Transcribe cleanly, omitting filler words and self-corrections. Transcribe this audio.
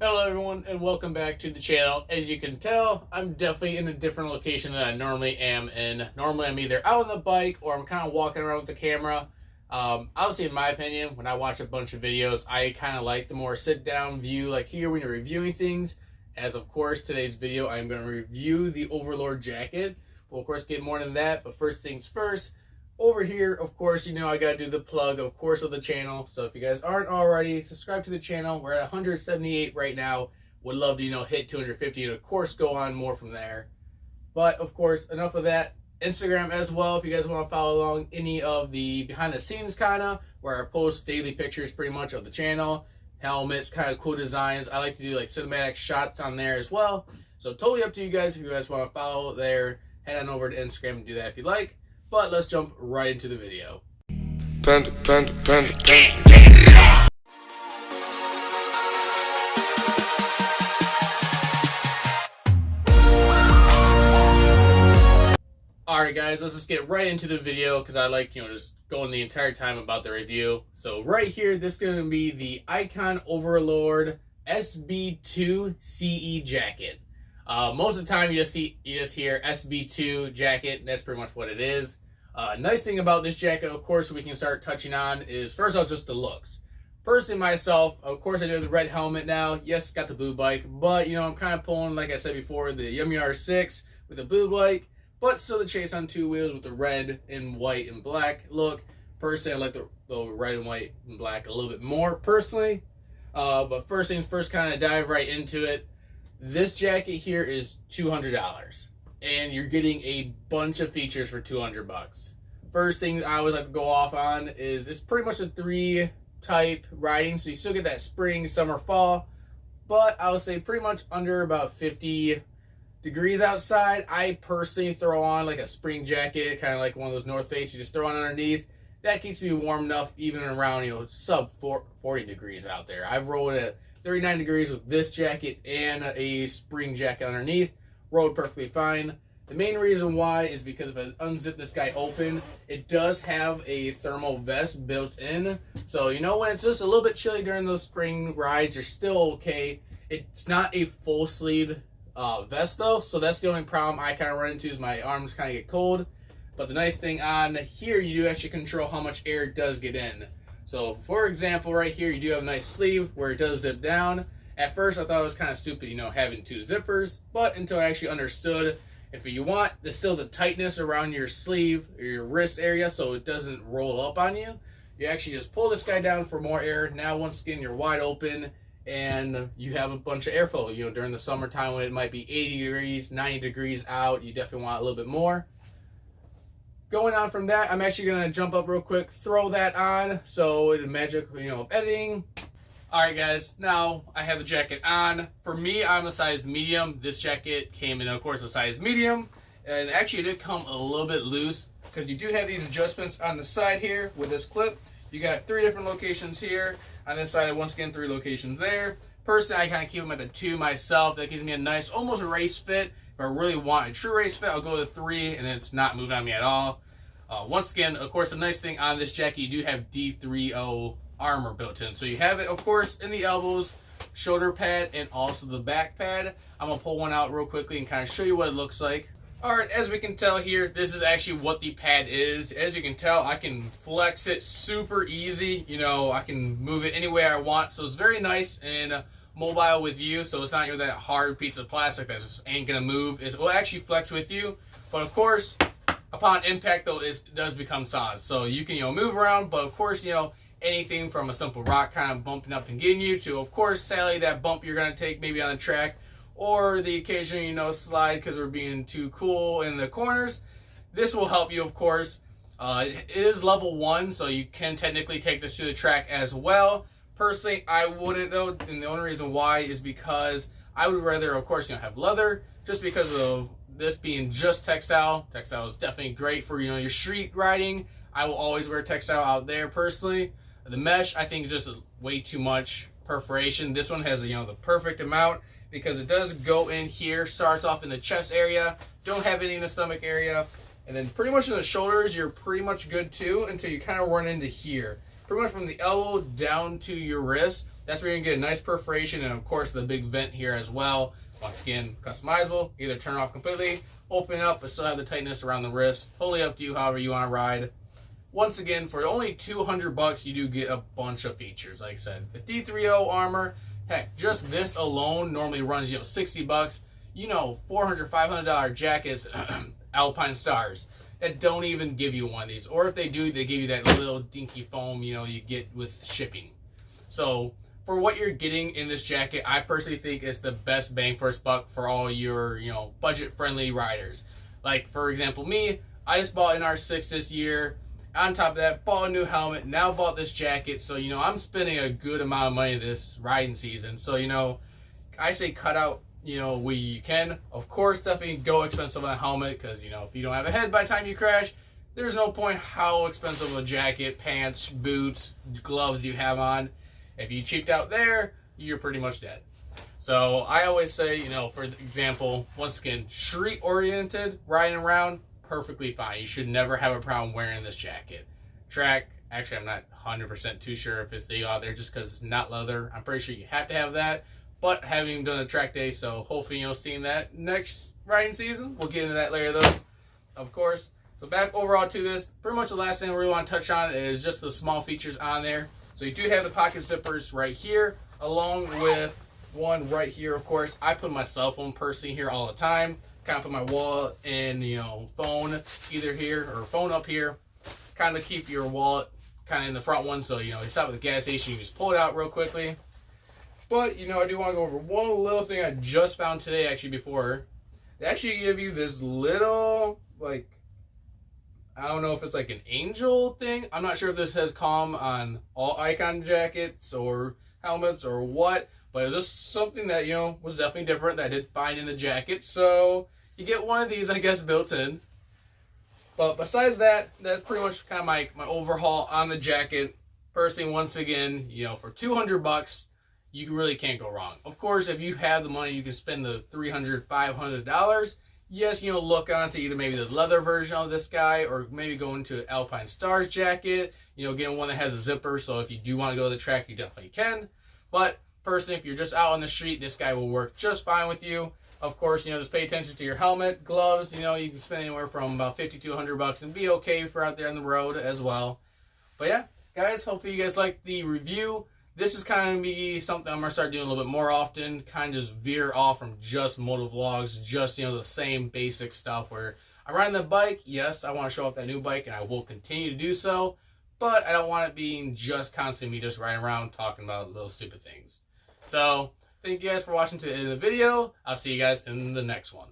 Hello everyone and welcome back to the channel. As you can tell, I'm definitely in a different location than I normally am in. Normally I'm either out on the bike or I'm kind of walking around with the camera. Obviously in my opinion, when I watch a bunch of videos, I kind of like the more sit down view like here when you're reviewing things. As of course today's video I'm going to review the Overlord jacket. We'll of course get more than that, but first things first. Over here, of course, you know I gotta do the plug, of course, of the channel. So if you guys aren't already, subscribe to the channel. We're at 178 right now. Would love to, hit 250 and of course go on more from there. But of course, enough of that. Instagram as well, if you guys want to follow along any of the behind the scenes kinda, where I post daily pictures pretty much of the channel, helmets, kind of cool designs. I like to do like cinematic shots on there as well. So totally up to you guys if you guys want to follow there. Head on over to Instagram and do that if you like. But let's jump right into the video. Panda. Alright guys, let's just get right into the video because I like, just going the entire time about the review. So right here, this is going to be the Icon Overlord SB2 CE jacket. Most of the time you just hear SB2 jacket, and that's pretty much what it is. Nice thing about this jacket, of course, we can start touching on is first off just the looks. Personally, myself, of course, I do have the red helmet now. Yes, got the blue bike, but I'm kind of pulling, like I said before, the Yummy R6 with the blue bike, but still the Chase on two wheels with the red and white and black look. Personally, I like the red and white and black a little bit more personally. But first things first, kind of dive right into it. This jacket here is $200. And you're getting a bunch of features for $200. First thing I always like to go off on is it's pretty much a 3 type riding, so you still get that spring, summer, fall, but I would say pretty much under about 50 degrees outside. I personally throw on like a spring jacket, kind of like one of those North Face you just throw on underneath. That keeps me warm enough even around sub 40 degrees out there. I've rolled at 39 degrees with this jacket and a spring jacket underneath. Rode perfectly fine. The main reason why is because if I unzip this guy open, it does have a thermal vest built in. So when it's just a little bit chilly during those spring rides, you're still okay. It's not a full sleeve vest though, so that's the only problem I kind of run into is my arms kind of get cold. But the nice thing on here, you do actually control how much air it does get in. So for example, right here, you do have a nice sleeve where it does zip down. At first, I thought it was kind of stupid, having 2 zippers, but until I actually understood, if you want, there's still the tightness around your sleeve or your wrist area so it doesn't roll up on you. You actually just pull this guy down for more air. Now, once again, you're wide open and you have a bunch of airflow. During the summertime when it might be 80 degrees, 90 degrees out, you definitely want a little bit more. Going on from that, I'm actually going to jump up real quick, throw that on, so the magic, of editing. Alright guys, now I have the jacket on. For me, I'm a size medium. This jacket came in, of course, a size medium. And actually it did come a little bit loose because you do have these adjustments on the side here with this clip. You got 3 different locations here. On this side, once again, 3 locations there. Personally, I kind of keep them at the 2 myself. That gives me a nice, almost a race fit. If I really want a true race fit, I'll go to 3 and it's not moving on me at all. Once again, of course, the nice thing on this jacket, you do have D30 armor built in. So you have it, of course, in the elbows, shoulder pad, and also the back pad. I'm going to pull one out real quickly and kind of show you what it looks like. Alright, as we can tell here, this is actually what the pad is. As you can tell, I can flex it super easy. I can move it any way I want. So it's very nice and mobile with you. So it's not that hard piece of plastic that just ain't going to move. It will actually flex with you. But of course, upon impact, though, it does become solid. So you can, move around. But of course, anything from a simple rock kind of bumping up and getting you to, of course, sadly, that bump you're going to take maybe on the track or the occasional, slide because we're being too cool in the corners. This will help you, of course. It is level 1, so you can technically take this to the track as well. Personally, I wouldn't, though, and the only reason why is because I would rather, of course, have leather, just because of this being just textile. Textile is definitely great for, your street riding. I will always wear textile out there, personally. The mesh, I think, is just way too much perforation. This one has, the perfect amount because it does go in here. Starts off in the chest area. Don't have any in the stomach area. And then pretty much in the shoulders, you're pretty much good too until you kind of run into here. Pretty much from the elbow down to your wrist, That's where you're gonna get a nice perforation, and of course the big vent here as well. Once again, customizable. Either turn it off completely, open it up, but still have the tightness around the wrist. Totally up to you, however you want to ride. Once again, for only $200, you do get a bunch of features. Like I said, the D3O armor. Heck, just this alone normally runs, you know, $60. You know, $400, $500 jackets, Alpine Stars, that don't even give you one of these. Or if they do, they give you that little dinky foam, you know, you get with shipping. So for what you're getting in this jacket, I personally think it's the best bang for its buck for all your, you know, budget-friendly riders. Like, for example, me, I just bought an R6 this year. On top of that, bought a new helmet, now bought this jacket. So, you know, I'm spending a good amount of money this riding season. So, you know, I say cut out, you know, where you can. Of course, definitely go expensive on a helmet because, you know, if you don't have a head by the time you crash, there's no point how expensive a jacket, pants, boots, gloves you have on. If you cheaped out there, you're pretty much dead. So I always say, you know, for example, once again, street-oriented, riding around, perfectly fine. You should never have a problem wearing this jacket. Track, actually, I'm not 100% too sure if it's legal out there just because it's not leather. I'm pretty sure you have to have that. But having done a track day, so hopefully, you know, seeing that next riding season. We'll get into that later, though, of course. So back overall to this, pretty much the last thing we really want to touch on is just the small features on there. So you do have the pocket zippers right here, along with one right here, of course. I put my cell phone personally here all the time. Kind of put my wallet and, you know, phone either here or phone up here. Kind of keep your wallet kind of in the front one, so, you know, you stop at the gas station, you just pull it out real quickly. But, you know, I do want to go over one little thing I just found today, actually, before. They actually give you this little, like, I don't know if it's like an angel thing. I'm not sure if this has come on all Icon jackets or helmets or what. But it was just something that, you know, was definitely different that I did find in the jacket. So you get one of these, I guess, built in. But besides that, that's pretty much kind of my overhaul on the jacket. Personally, once again, you know, for $200, you really can't go wrong. Of course, if you have the money, you can spend the $300, $500. Yes, you know, look onto either maybe the leather version of this guy or maybe go into an Alpine Stars jacket. You know, getting one that has a zipper. So if you do want to go to the track, you definitely can. But personally, if you're just out on the street, this guy will work just fine with you. Of course, you know, just pay attention to your helmet, gloves. You know, you can spend anywhere from about $50 to $100 and be okay for out there on the road as well. But yeah, guys, hopefully you guys like the review. This is kind of going to be something I'm going to start doing a little bit more often. Kind of just veer off from just moto vlogs, just, you know, the same basic stuff where I ride the bike. Yes, I want to show off that new bike, and I will continue to do so. But I don't want it being just constantly me just riding around talking about little stupid things. So, thank you guys for watching to the end of the video. I'll see you guys in the next one.